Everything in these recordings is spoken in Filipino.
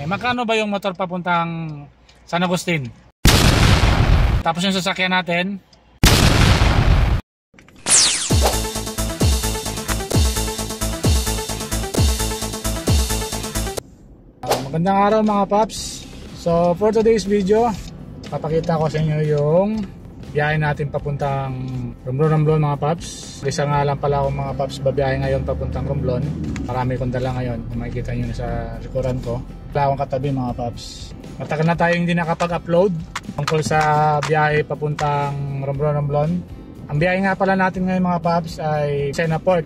magkano ba yung motor papuntang San Agustin? Tapos yung sasakyan natin. Magandang araw mga paps. So for today's video, papakita ko sa inyo yung biyahe natin papuntang Romblon mga paps. Isa nga lang pala akong mga paps babiyahe ngayon papuntang Romblon. Marami kong dala ngayon, kung makikita nyo sa likuran ko. Wala akong katabi mga paps. Matagal na tayo hindi nakapag-upload tungkol sa biyahe papuntang Romblon. Ang biyahe nga pala natin ngayon mga paps ay Sena Port.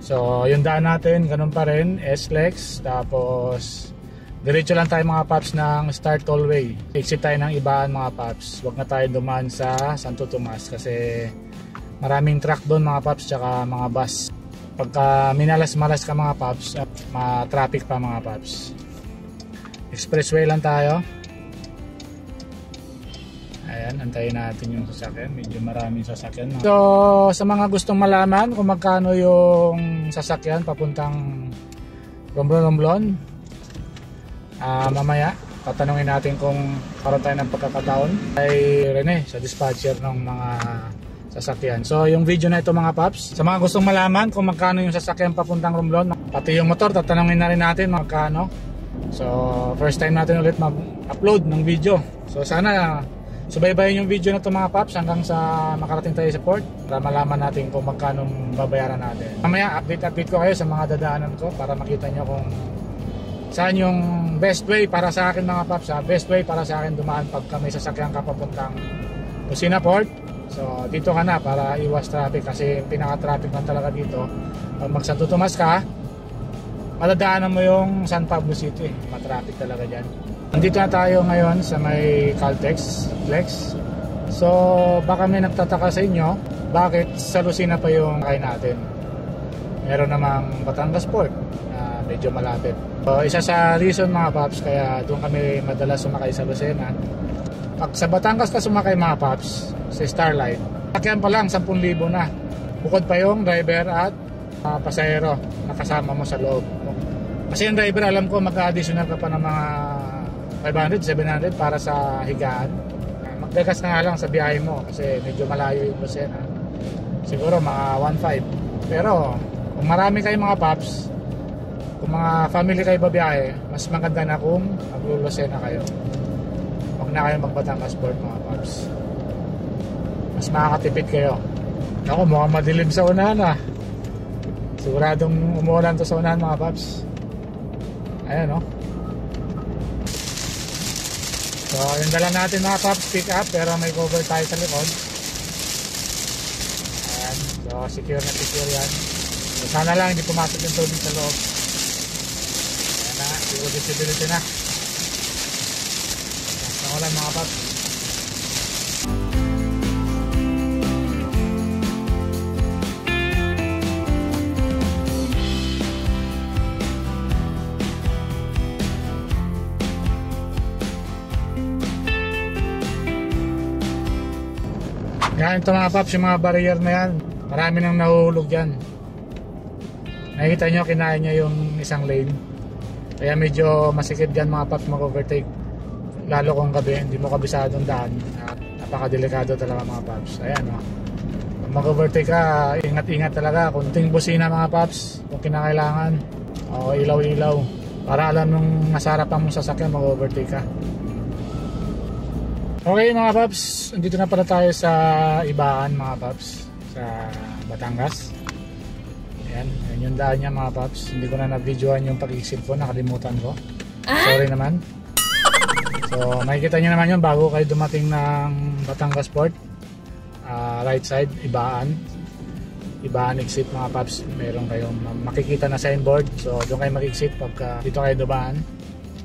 So yung daan natin ganun pa rin, SLEX. Tapos diretso lang tayo mga paps ng Star Tollway. Exit tayo ng Ibaan mga paps. Huwag na tayo dumaan sa Santo Tomas kasi maraming truck doon mga paps tsaka mga bus. Pagka minalas-malas ka mga paps, ma-traffic pa mga paps. Expressway lang tayo. Ayan, antayin natin yung sasakyan. Medyo maraming sasakyan. So sa mga gustong malaman kung magkano yung sasakyan papuntang Romblon, mamaya tatanungin natin kung karoon tayo ng pagkakataon kay Rene sa dispatcher ng mga sasakyan. So yung video na ito mga paps, sa mga gustong malaman kung magkano yung sasakyan papuntang Romblon, pati yung motor tatanungin na rin natin magkano. So first time natin ulit mag-upload ng video. So sana subaybayan yung video na ito mga paps hanggang sa makarating tayo sa port para malaman natin kung magkano babayaran natin. Mamaya update ko kayo sa mga dadaanan ko para makita nyo kung saan yung best way para sa akin mga paps. Best way para sa akin dumaan pagka may sasakyan ka papuntang Lucena Port. So dito ka na para iwas traffic kasi pinaka-traffic lang talaga dito. Pag mag Santo Tomas ka, madadaanan mo yung San Pablo City. Matraffic talaga dyan. Nandito na tayo ngayon sa may Caltex Flex. So baka may nagtataka sa inyo bakit sa Lucena pa yung kain natin. Meron namang Batangas Port na medyo malapit. So, isa sa reason mga paps kaya doon kami madalas sumakay sa Lucena. Pag sa Batangas ka sumakay mga paps sa Starlight, sakyan pa lang 10,000 na. Bukod pa yung driver at pasahero na kasama mo sa loob. Kasi yung driver alam ko mag-additional ka pa ng mga 500, 700 para sa higaan. Magdegas na nga lang sa biyahe mo kasi medyo malayo yung Lucena. Siguro mga 1.5. Pero kung marami kayong mga paps, kung mga family kayo babiyahe, mas maganda na kung maglulusena kayo. Huwag na kayo mag-Batangas Port mga paps. Mas makakatipid kayo. Ako mukhang madilim sa unahan Siguradong umuulan to sa unahan mga paps. Ayan So yung dala natin mga paps, pick up pero may cover tayo sa likod. Ayan. So secure na secure yan. So, sana lang hindi pumasok yung tubig sa loob. Siguro visibility na. Basta ko lang mga paps. Yan ito mga paps, yung mga barrier na yan. Marami nang nahuhulog yan. Nakikita nyo, kinain niya yung isang lane. Kaya medyo masikip dyan mga paps mag-overtake. Lalo kung gabi, hindi mo kabisadong daan. At napakadelikado talaga mga paps. Ayan Kung mag-overtake ka, ingat-ingat talaga. Kunting busina mga paps kung kinakailangan. O ilaw-ilaw. Para alam nung nasa harapan mong sasakyan, mag-overtake ka. Okay mga paps, dito na pala tayo sa Ibaan mga paps. Sa Batangas. Ayan yung daan niya mga paps. Hindi ko na na-videoan yung pag-exit ko, nakalimutan ko. Sorry naman. So makikita nyo naman yun bago kayo dumating ng Batangas Port. Right side, Ibaan exit mga paps. Meron kayong makikita na signboard. So doon kayo mag-exit pagka dito kayo dumaan.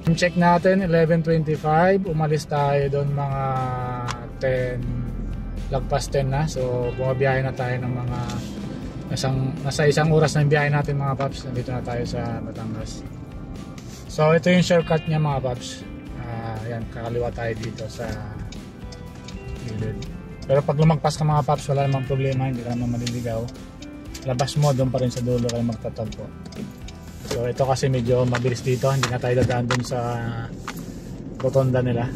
Check natin 11:25. Umalis tayo doon mga 10 lagpas 10 na. So bumabiyahe na tayo ng mga nasa isang oras na yung biyahe natin mga paps. Nandito na tayo sa Batangas. So ito yung shortcut niya mga paps. Ayan, kakaliwa tayo dito sa gilid. Pero pag lumagpas ka mga paps, wala namang problema, hindi ka naman maliligaw. Labas mo, doon pa rin sa dulo kayo magtatagpo. So ito kasi medyo mabilis dito, hindi na tayo dadaan dun sa rotonda nila.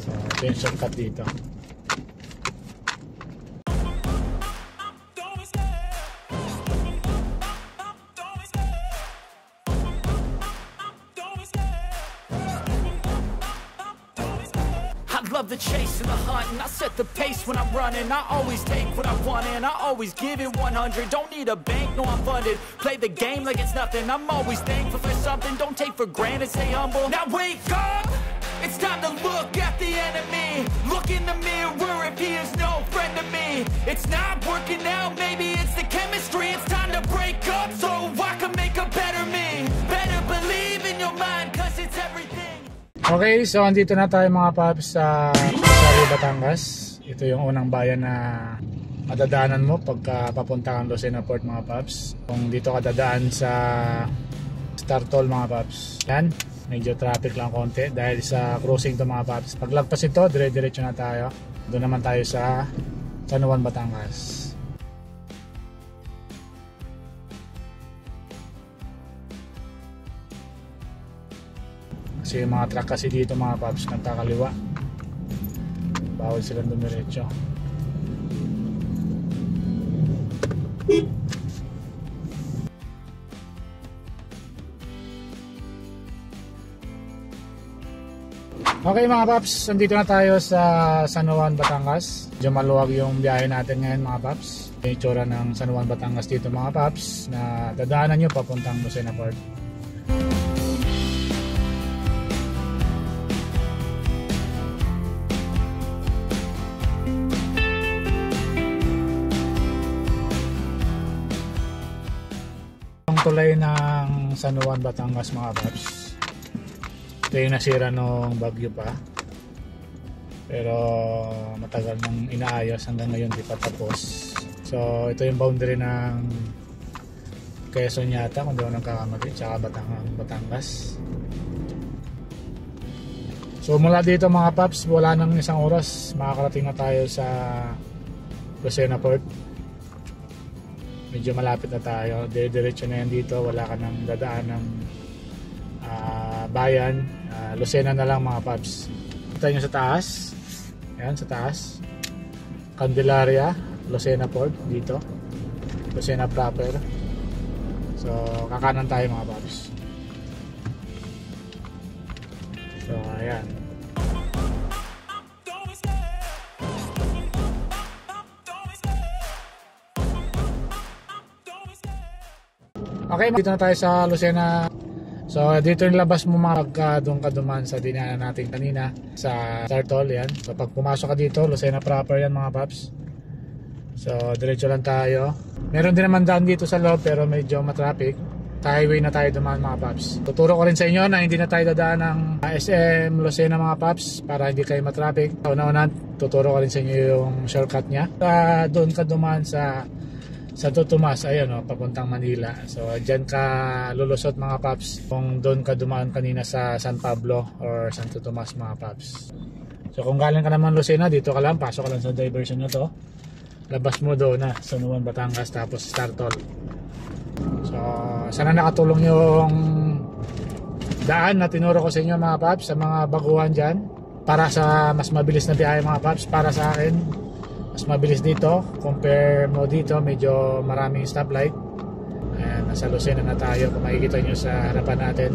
So ito yung shortcut dito. Love the chase and the hunt, and I set the pace when I'm running. I always take what I want and I always give it 100. Don't need a bank, no I'm funded. Play the game like it's nothing. I'm always thankful for something. Don't take for granted, stay humble. Now wake up, it's time to look at the enemy. Look in the mirror if he is no friend to me. It's not working out, maybe it's the chemistry. It's time to break up so I can make a better me. Better believe in your mind, cause it's everything. Okay, so andito na tayo mga paps sa Rosario, Batangas. Ito yung unang bayan na madadaanan mo pagka papunta kang Lucena Port mga paps. Kung dito ka dadaan sa Star Toll mga paps. Yan, medyo traffic lang konti dahil sa crossing to mga paps. Paglagpas ito, dire-diretso na tayo. Doon naman tayo sa San Juan, Batangas. Kasi yung mga truck kasi dito mga paps nagkakaliwa, bawal silang dumiretso. Okay mga paps, nandito na tayo sa San Juan, Batangas. Medyo maluwag yung biyahe natin ngayon mga paps. Yung itsura ng San Juan, Batangas dito mga paps na dadaanan nyo papuntang Lucena Port. Tulay ng San Juan, Batangas mga paps. Ito yung nasira nung bagyo pa, pero matagal nang inaayos, hanggang ngayon di pa tapos. So ito yung boundary ng Quezon yata kung di ako nagkakamali, tsaka Batangas. So mula dito mga paps, wala nang isang oras makakarating na tayo sa Lucena Port. Medyo malapit na tayo, diretso na yan dito, wala ka nang dadaan ng bayan. Lucena na lang mga paps. Kita nyo sa taas, ayan sa taas, Candelaria, Lucena Port dito, Lucena proper. So kakanan tayo mga paps. So ayan. Okay, dito na tayo sa Lucena. So dito yung labas mo mga doon ka duman sa dinaanan natin kanina sa Star Toll, yan. So pag pumasok ka dito, Lucena proper yan mga paps. So diretso lang tayo. Meron din naman daan dito sa loob pero medyo matraffic. Highway na tayo dumaan mga paps. Tuturo ko rin sa inyo na hindi na tayo dadaan ng SM Lucena mga paps para hindi kayo matraffic. Una-una tuturo ko rin sa inyo yung shortcut nya. Doon ka dumaan sa Santo Tomas, ayan o, papuntang Manila. So dyan ka lulusot mga paps kung doon ka dumaan kanina sa San Pablo or Santo Tomas mga paps. So kung galing ka naman Lucena, dito ka lang, pasok ka lang sa diversion na to. Labas mo doon na San Juan, Batangas, tapos Star Toll. So sana nakatulong yung daan na tinuro ko sa inyo mga paps, sa mga baguhan dyan, para sa mas mabilis na biyahe mga paps. Para sa akin, mas mabilis dito, compare mo dito, medyo maraming stoplight. Ayan, nasa Lucena na tayo, kung makikita nyo sa harapan natin.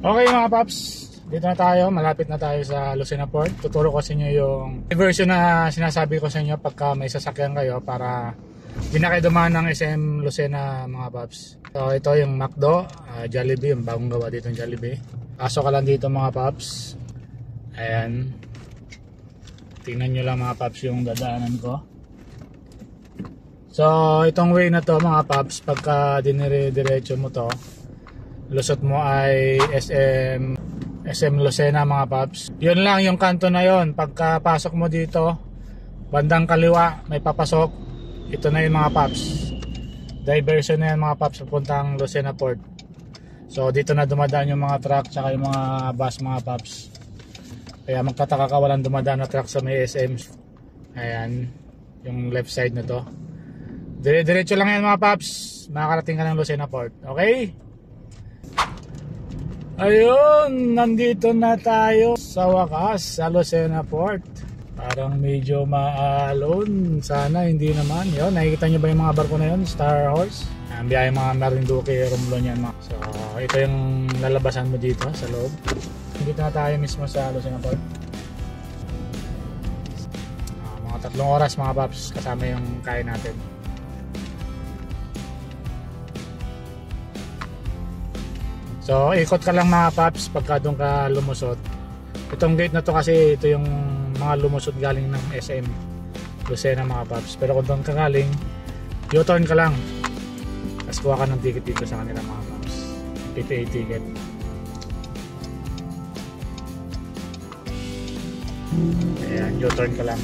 Okay mga paps, dito na tayo, malapit na tayo sa Lucena Port. Tuturo ko sa inyo yung version na sinasabi ko sa inyo pagka may sasakyan kayo para hindi na kayo dumaan ng SM Lucena mga paps. So ito yung McDo, Jollibee, yung bagong gawa dito ng Jollibee. Pasok ka lang dito mga paps. Ayan. Tingnan nyo lang mga paps yung dadaanan ko. So itong way na to mga paps, pagka dinire-diretso mo to, lusot mo ay SM Lucena mga paps. Yun lang yung kanto na yon. Pagka pasok mo dito, bandang kaliwa may papasok. Ito na yung mga paps. Diversion na yan mga paps papuntang Lucena Port. So dito na dumadaan yung mga truck tsaka yung mga bus mga paps. Kaya magtataka ka walang dumadaan na truck sa may SM. Ayan, yung left side na to. Diretso lang yan mga paps. Makakarating ka ng Lucena Port. Okay? Ayun, nandito na tayo sa wakas sa Lucena Port. Parang medyo maalon. Sana hindi naman. Yun, nakikita nyo ba yung mga barko na yun? Star Horse. Ang biyahe mga Marinduque, Romblon yan mga. So, ito yung lalabasan mo dito sa loob. Dito na tayo mismo sa Lucena Port. Mga 3 oras mga paps kasama yung kain natin. So ikot ka lang mga paps pagka doon ka lumusot. Itong gate na to kasi ito yung mga lumusot galing ng SM Lucena mga paps. Pero kung doon ka galing, U-turn ka lang. Tapos kuha ka ng ticket dito sa kanila mga paps. PTA ticket. Ayan, U-turn ka lang.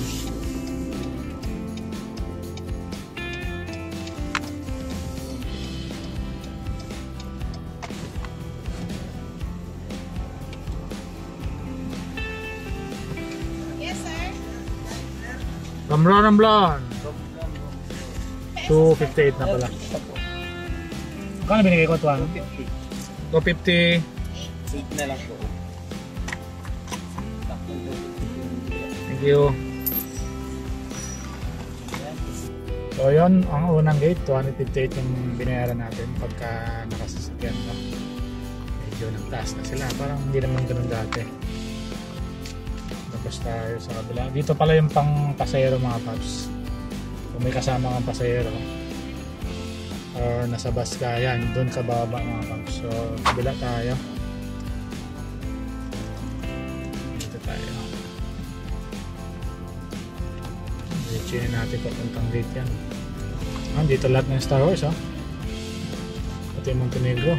Romblon. 258 na pala. Kano binigay ko? 250. 8 na lang po. Thank you. So yun, ang unang gate 258 yung binayaran natin pagka nakasasakyan ka. Medyo nagtaas na sila. Parang hindi naman ganun dati. Tapos tayo sa kabila. Dito pala yung pang pasahero mga paps. Kung may kasama kang pasahero or nasa bus ka, yan, doon ka bababa mga paps. So kabila tayo. Dito tayo. Diretsuhin natin papuntang gate yan. Dito lahat ng Star Horse pati Montenegro.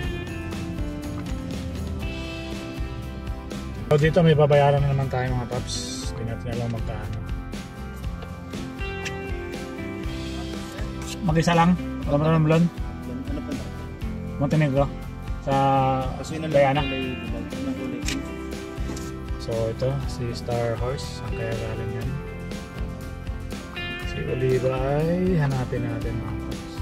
So dito may babayaran na naman tayo mga paps. Hindi natin alam magkano. Mag-isa lang? Romblon? Ano po? Montenegro? Sa Diana? So ito si Star Horse. Ang kaya galing yan. Si Oliva ay hanapin natin mga paps.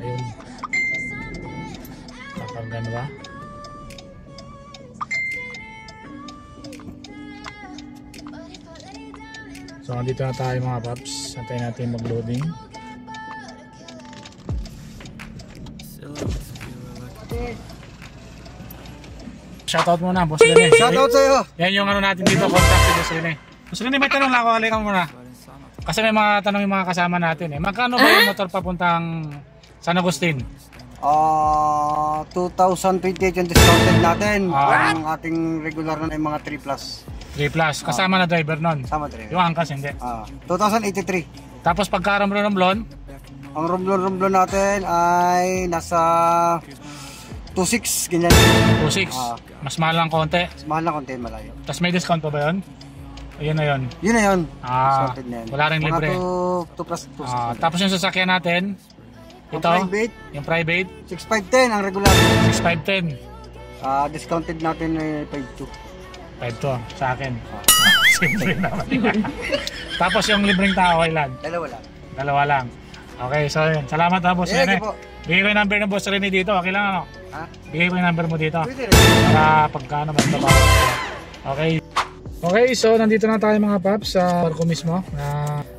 Ayun. Kapagano ba? So nandito na tayo mga paps. Antayin natin mag-loading. Shoutout muna, Boss Rene. Shoutout sa'yo! Yan yung ano natin dito, contact si Boss Rene. Boss Rene, may tanong lang ako, halika muna. Kasi may mga tanong yung mga kasama natin Magkano ba yung motor papuntang San Agustin? 2028 yung discounted natin. Ang ating regular na yung mga 3 plus. 3 plus, kasama na driver nun. Sama driver. Yung angkas hindi. 2083. Tapos pagka Romblon, Ang romblon natin ay nasa 2.6 ganyan. 2.6. Mas mahal lang konti. Mas mahal na konti, malayo. Tapos may discount pa ba yun? Ayun na yun. Yun na yun. Discounted na yan. Wala rin libre. Mga 2 plus 2. Tapos yung sasakyan natin, ito, yung private, 6.510 ang regular. 6.510. Discounted natin ay 5.2. 5 to sa akin. Simple naman. Tapos yung libreng tao, ilan? Dalawa lang. Okay, so yun. Salamat Boss Rene. Bigay ko yung number ng Boss Rene dito. Okay lang ano? Bigay ko yung number mo dito. Para pagkano basta. Okay. Okay, so nandito na tayo mga paps sa barko mismo.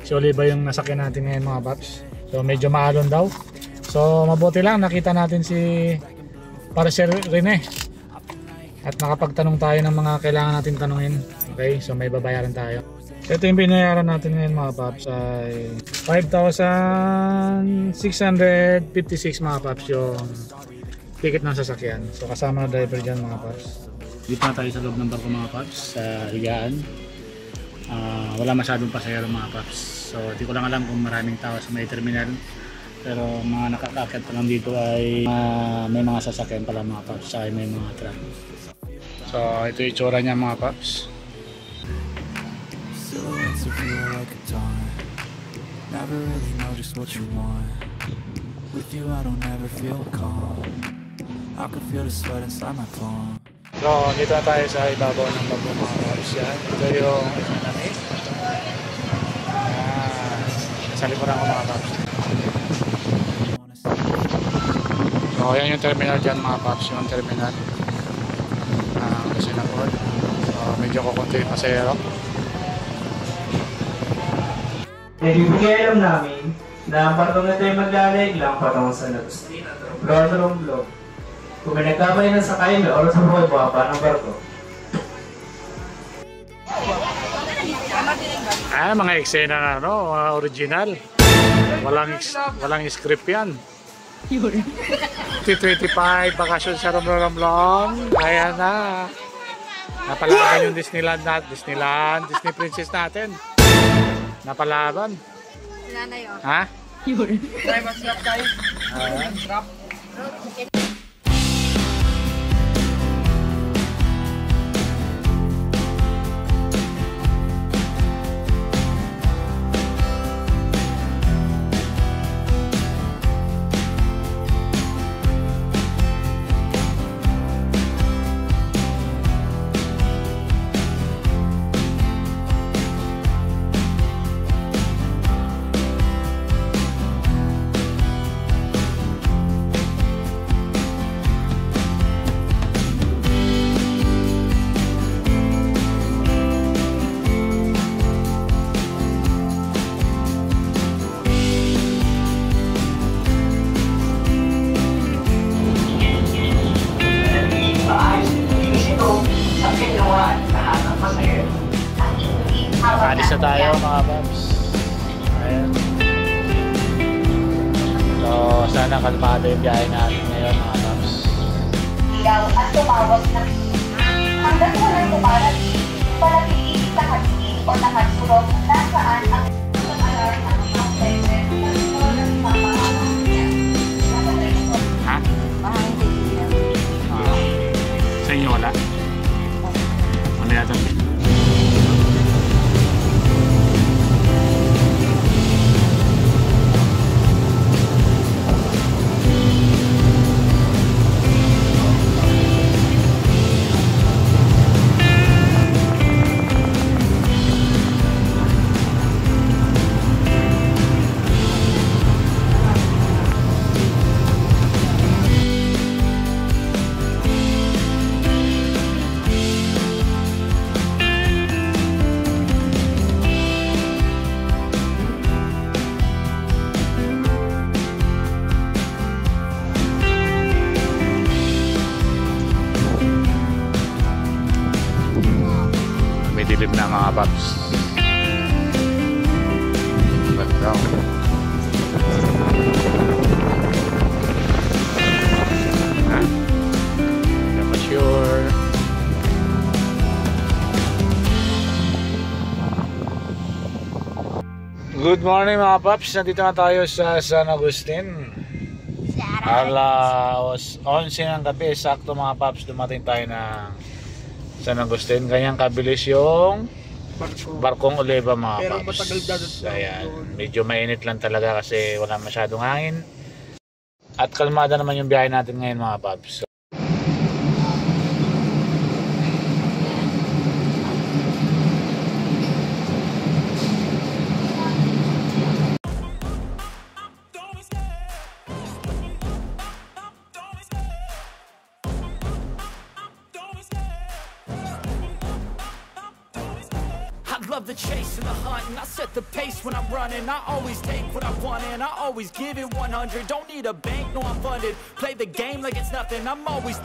Si Oliva yung nasakyan natin ngayon mga paps. So medyo maalon daw. So mabuti lang nakita natin si Parcer Rene. At nakapagtanong tayo ng mga kailangan natin tanungin. Okay, so may babayaran tayo. So ito yung binayaran natin ngayon mga paps ay 5,656 mga paps yung ticket ng sasakyan. So kasama na driver dyan mga paps. Dito na tayo sa loob ng barko mga paps sa higaan. Wala masyadong pasahero mga paps. So di ko lang alam kung maraming tao sa may terminal. Pero mga nakakakit pa lang dito ay may mga sasakyan pala mga paps. Ay may mga truck. So So ito yung itsura niya mga paps. Silhouettes of you are like a dawn. Never really know just what you want. With you I don't ever feel calm. I can feel the sweat inside my palm. So dito na tayo sa ibabaw ng bangko mga paps. Yan. Ito yung economy. Nasa likuran ko mga paps. So yan yung terminal dyan mga paps. Yung terminal kasi na po. So medyo kukunti yung pasayero. Ibigay alam namin na ang partong na tayo maglalayag lang patungo sa Agustin at Romblon. Kung may nagkamali ng sakay, may oras na buhay buhapa ng barko. Mga eksena na original. Walang script yan. 2025 bakasyon sa Romblon. Kaya na. Napalaban yung Disneyland, Disney Princess natin. Napalaban. Nanay, oh. Ha? Try mag-slap tayo. Drop. Alis na tayo mga paps. Ayan. So sana kalmado yung biyahe natin ngayon mga paps. Ilaw at tumawag ng hanggang walang tumarating, palagiging nakatingin o nakasulong nasaan ang alarm at ang present ng mga pamahalaan niya. Ha? Sa inyo wala? Wala yata. Dilim na mga paps. Background. Not sure. Good morning mga paps. Nandito na tayo sa San Agustin. Alas 11 ng gabi. Sakto mga paps. Dumating tayo ng San Agustin, kanyang kabilis yung barkong Oliva mga Pero paps. matagal daw. Ayan, medyo mainit lang talaga kasi wala masyadong hangin. At kalmada naman yung biyahe natin ngayon mga paps. I love the chase and the hunt, and I set the pace when I'm running. I always take what I want and I always give it 100. Don't need a bank, no I'm funded. Play the game like it's nothing. I'm always